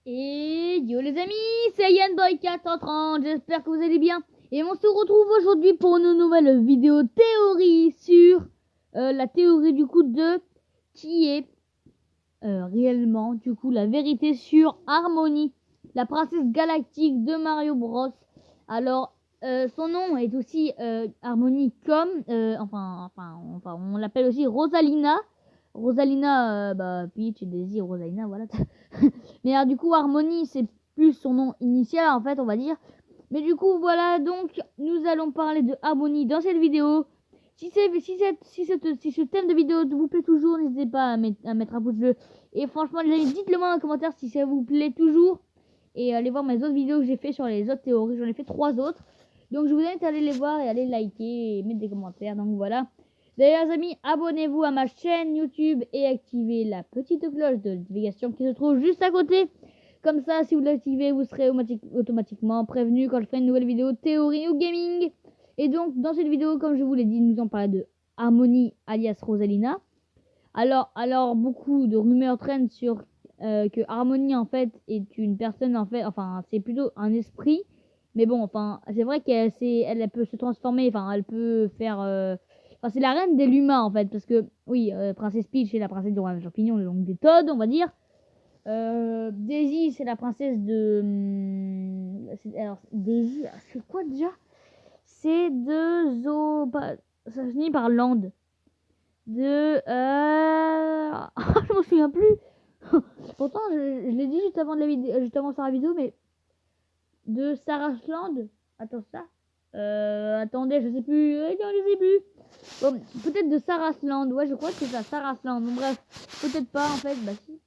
Et yo les amis, c'est Yanboy430, j'espère que vous allez bien. Et on se retrouve aujourd'hui pour une nouvelle vidéo théorie sur la théorie du coup de qui est réellement du coup la vérité sur Harmony, la princesse galactique de Mario Bros. Alors son nom est aussi Harmony comme on l'appelle aussi Rosalina. Rosalina, Peach, Daisy, Rosalina, voilà. Mais du coup, Harmony, c'est plus son nom initial, en fait, on va dire. Mais du coup, voilà, donc, nous allons parler de Harmony dans cette vidéo. Si ce thème de vidéo vous plaît toujours, n'hésitez pas à mettre un pouce bleu. Et franchement, les amis, dites-le moi dans les commentaires si ça vous plaît toujours. Et allez voir mes autres vidéos que j'ai fait sur les autres théories. J'en ai fait 3 autres. Donc, je vous invite à aller les voir et aller liker et mettre des commentaires. Donc, voilà. D'ailleurs, les amis, abonnez-vous à ma chaîne YouTube et activez la petite cloche de notification qui se trouve juste à côté. Comme ça, si vous l'activez, vous serez automatiquement prévenu quand je ferai une nouvelle vidéo théorie ou gaming. Et donc, dans cette vidéo, comme je vous l'ai dit, nous en parlons de Harmony alias Rosalina. Alors beaucoup de rumeurs traînent sur que Harmony en fait est une personne c'est plutôt un esprit. Mais bon, c'est vrai elle peut se transformer, elle peut faire. C'est la reine des Luma en fait, parce que oui, Princesse Peach est la princesse du royaume champignon, donc des Toads, on va dire. Daisy, c'est la princesse de. Alors, Daisy, c'est quoi déjà? C'est de ça finit par Land. Je m'en souviens plus. Pourtant, je l'ai dit juste avant, juste avant sur la vidéo, mais. De Sarasland. Attends, ça. Attendez, je sais plus. Je sais plus. Bon, peut-être de Sarasland. Ouais, je crois que c'est ça, Sarasland. Bon, bref, peut-être pas en fait. Bah, si.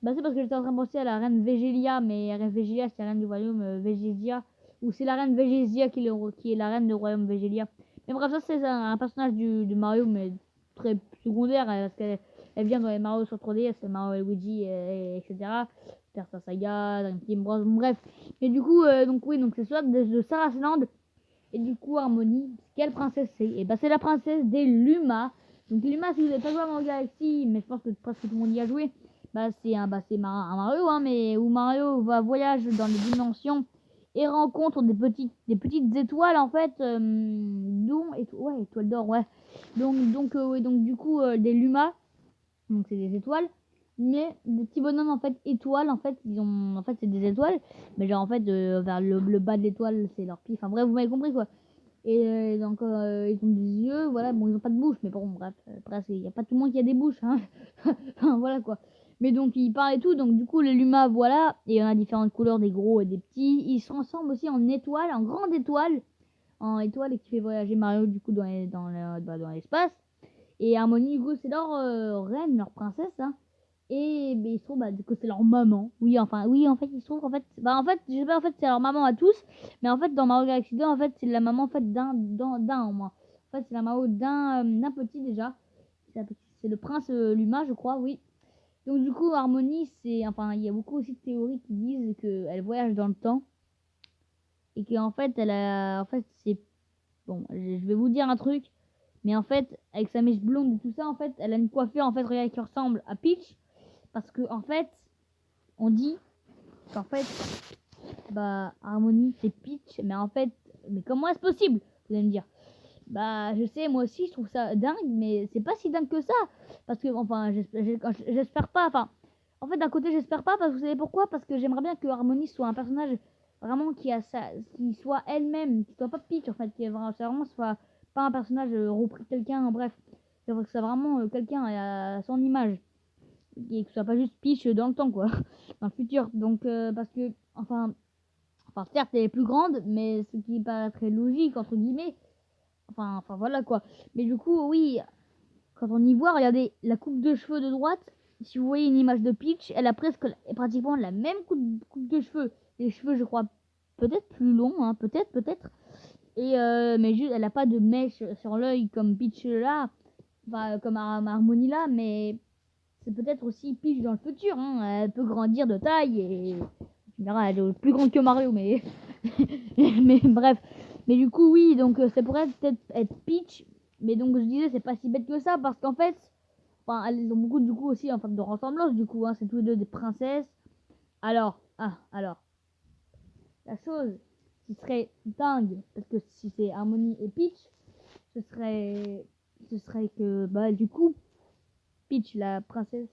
Bah, c'est parce que j'étais en train de penser à la reine Végélia, mais la reine Végélia, c'est la reine du royaume Végésia. Ou c'est la reine Végésia qui est la reine du royaume Végélia. Mais bref, ça, c'est un personnage de Mario, mais très secondaire, parce qu'elle vient dans les Mario sur 3DS, c'est Mario et Luigi, etc. Star Saga, Dream Team Bros, bref. Mais du coup, donc c'est soit de Sarasland. Et du coup, Harmony, quelle princesse c'est? Et bah, c'est la princesse des Luma. Donc, Luma, si vous n'avez pas joué à Mario Galaxy, mais je pense que presque tout le monde y a joué, c'est un Mario, hein, mais où Mario va voyage dans les dimensions et rencontre des petites étoiles, en fait, étoiles d'or, ouais. Donc, du coup, des Luma, donc c'est des étoiles. Mais des petits bonhommes en fait étoiles, en fait c'est des étoiles, mais genre en fait vers le bas de l'étoile c'est leur pied, bref, vous m'avez compris quoi. Et donc ils ont des yeux, voilà, bon ils ont pas de bouche, mais bon bref, après il y a pas tout le monde qui a des bouches, hein. Voilà quoi. Mais donc ils parlent et tout, donc du coup les Luma, voilà, et il y en a différentes couleurs, des gros et des petits. Ils se transforment aussi en étoiles, en grande étoile, en étoile, et qui fait voyager Mario du coup dans l'espace. Et Harmony, du coup, c'est leur reine, leur princesse, hein. Et ils se trouvent que c'est leur maman. Oui, en fait, ils se trouvent je sais pas, en fait, c'est leur maman à tous. Mais en fait, dans Mario Galaxy 2, en fait, c'est la maman en fait d'un au moins. En fait, c'est la maman d'un petit déjà. C'est le prince Luma, je crois, oui. Donc du coup, Harmony, il y a beaucoup aussi de théories qui disent qu'elle voyage dans le temps et qu'en fait, c'est bon. Je vais vous dire un truc. Mais en fait, avec sa mèche blonde et tout ça, en fait, elle a une coiffure en fait regarde, qui ressemble à Peach. Parce que en fait, on dit qu'en fait, Harmony c'est Peach. Mais comment est-ce possible? Vous allez me dire. Je sais, moi aussi, je trouve ça dingue, mais c'est pas si dingue que ça. Parce que, j'espère pas. En fait, d'un côté, j'espère pas, parce que vous savez pourquoi? Parce que j'aimerais bien que Harmony soit un personnage vraiment qui soit elle-même, qui soit pas Peach, en fait, vraiment soit pas un personnage repris de quelqu'un, bref. J'aimerais que ça soit vraiment quelqu'un à son image. Et que ce soit pas juste Peach dans le temps, quoi. Dans le futur. Donc, parce que, certes, elle est plus grande, mais ce qui paraît très logique, entre guillemets. Voilà quoi. Mais du coup, oui, quand on y voit, regardez la coupe de cheveux de droite. Si vous voyez une image de Peach, elle a pratiquement la même coupe de cheveux. Les cheveux, je crois, peut-être plus longs, hein, peut-être. Et mais juste, elle a pas de mèche sur l'œil comme Peach là, comme Harmony là, mais c'est peut-être aussi Peach dans le futur. Hein. Elle peut grandir de taille et tu verras, elle est plus grande que Mario, mais mais bref. Mais du coup, oui, donc ça pourrait peut-être être Peach. Mais donc, je disais, c'est pas si bête que ça, parce qu'en fait, elles ont beaucoup, du coup, aussi, de ressemblance, du coup, hein, c'est tous les deux des princesses. Alors, la chose qui serait dingue, parce que si c'est Harmony et Peach, ce serait que, bah, du coup, Peach, la princesse,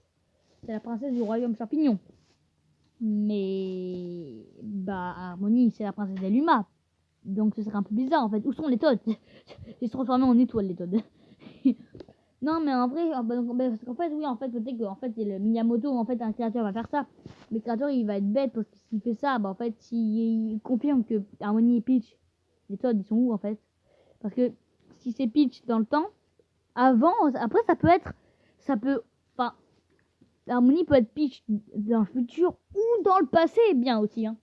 c'est la princesse du royaume champignon. Mais, bah, Harmony, c'est la princesse des Luma. Donc, ce serait un peu bizarre, en fait. Où sont les Toads? Ils se transformés en étoiles, les Toads. Non, mais en vrai, parce qu'en fait, oui, en fait, peut-être que fait, c'est le Miyamoto, en fait, un créateur va faire ça. Le créateur, il va être bête parce que s'il fait ça, bah, en fait, s'il confirme que Harmony et Peach, les Toads, ils sont où, en fait? Parce que si c'est Peach dans le temps, avant, après, enfin, Harmony peut être Peach dans le futur ou dans le passé, bien aussi, hein.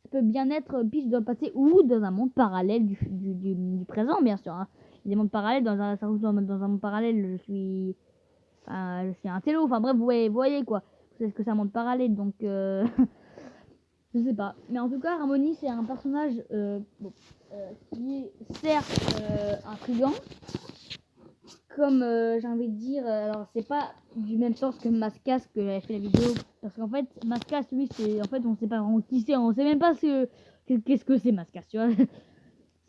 Ça peut bien être Peach dans le passé ou dans un monde parallèle du présent, bien sûr, hein. Des mondes parallèles, dans un monde parallèle, je suis un télo, enfin bref, vous voyez quoi. C'est ce que c'est un monde parallèle, donc je sais pas. Mais en tout cas, Harmony, c'est un personnage qui est certes intriguant, comme j'ai envie de dire, alors c'est pas du même sens que Mascas que j'avais fait la vidéo, parce qu'en fait, Mascas, lui, c'est, en fait, on sait pas vraiment qui c'est, on sait même pas qu'est-ce que c'est Mascas, tu vois.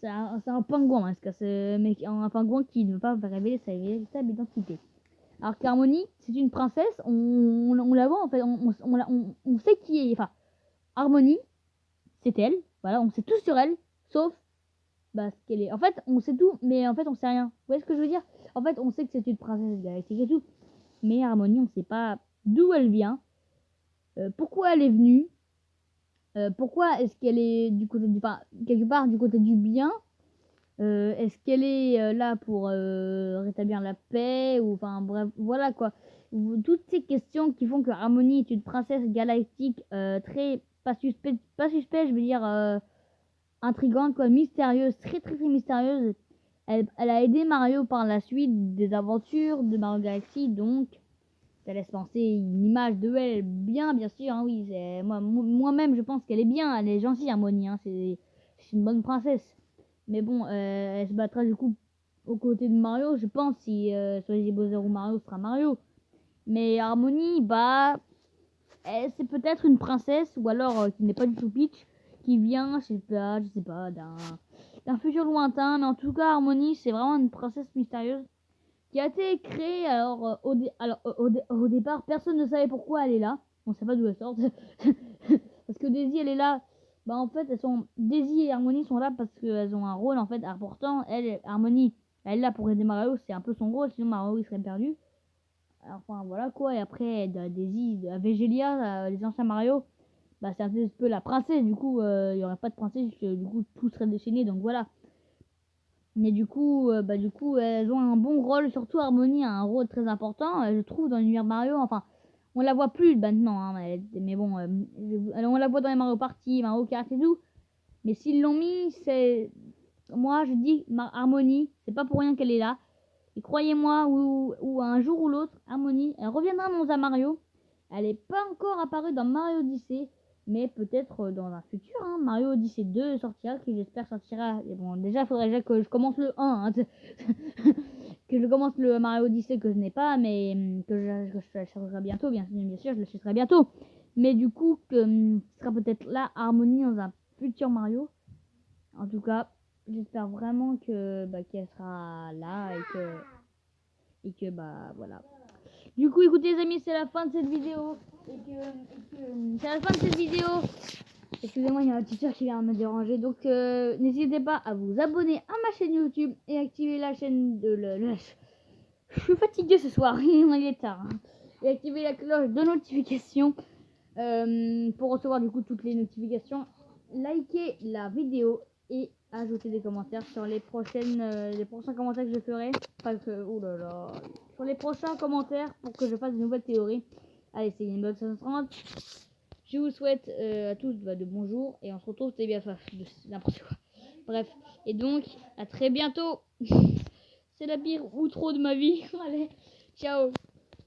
C'est un pingouin, Mascas, mais un pingouin qui ne veut pas révéler sa véritable identité. Alors qu'Harmony, c'est une princesse, on la voit en fait, on sait qui est, enfin, Harmony, c'est elle, voilà, on sait tout sur elle, sauf bah, ce qu'elle est. En fait, on sait tout, mais en fait, on sait rien. Vous voyez ce que je veux dire? En fait, on sait que c'est une princesse galactique et tout, mais Harmony, on sait pas d'où elle vient, pourquoi elle est venue, pourquoi est-ce qu'elle est du côté du, enfin, quelque part du côté du bien. Est-ce qu'elle est là pour rétablir la paix ou enfin bref voilà quoi, toutes ces questions qui font que Harmony est une princesse galactique très pas suspect je veux dire intrigante quoi, mystérieuse, très très très mystérieuse. Elle a aidé Mario par la suite des aventures de Mario Galaxy, donc ça laisse penser une image de elle bien sûr, hein, oui, c'est moi-même je pense qu'elle est bien, elle est gentille Harmony, hein, c'est une bonne princesse. Mais bon, elle se battra du coup aux côtés de Mario, je pense, si soit Bowser ou Mario sera Mario. Mais Harmony, bah, c'est peut-être une princesse, ou alors qui n'est pas du tout Peach, qui vient, je sais pas, d'un futur lointain. Mais en tout cas, Harmony, c'est vraiment une princesse mystérieuse qui a été créée. Alors, au départ, personne ne savait pourquoi elle est là. On sait pas d'où elle sort. Parce que Daisy, elle est là. Bah, en fait, Daisy et Harmony sont là parce qu'elles ont un rôle, en fait, important. Harmony, elle est là pour aider Mario. C'est un peu son rôle. Sinon, Mario, il serait perdu. Enfin, voilà, quoi. Et après, Daisy, Végélia, les anciens Mario, bah, c'est un peu la princesse. Du coup, il y aurait pas de princesse. Du coup, tout serait déchaîné. Donc, voilà. Mais du coup, elles ont un bon rôle, surtout Harmony a un rôle très important, je trouve, dans l'univers Mario. Enfin, on la voit plus maintenant, hein, mais bon, on la voit dans les Mario Party, Mario Kart et tout. Mais s'ils l'ont mis, c'est. Moi, je dis Harmony, c'est pas pour rien qu'elle est là. Et croyez-moi, ou un jour ou l'autre, Harmony, elle reviendra dans un Mario. Elle n'est pas encore apparue dans Mario Odyssey, mais peut-être dans un futur, hein. Mario Odyssey 2 sortira, qui j'espère sortira. Et bon, déjà, il faudrait déjà que je commence le 1, hein, que je commence le Mario Odyssey que je n'ai pas, mais que je l'achèterai bientôt, bien sûr, je l'achèterai bientôt. Mais du coup, que ce sera peut-être là, Harmony dans un futur Mario. En tout cas, j'espère vraiment que qu'elle sera là et que bah voilà. Du coup, écoutez les amis, c'est la fin de cette vidéo. C'est la fin de cette vidéo. Excusez-moi, il y a un teacher qui vient me déranger. Donc, n'hésitez pas à vous abonner à ma chaîne YouTube et activer la chaîne de Je suis fatiguée ce soir, il est tard. Hein. Et activer la cloche de notification pour recevoir du coup toutes les notifications. Likez la vidéo et ajouter des commentaires sur les prochains commentaires que je ferai. Oh là là. Sur les prochains commentaires pour que je fasse de nouvelles théories. Allez, c'est Gamebox 530. Je vous souhaite à tous de bons jours et on se retrouve très bientôt. N'importe quoi. Bref. Et donc, à très bientôt. C'est la pire outro de ma vie. Allez, ciao.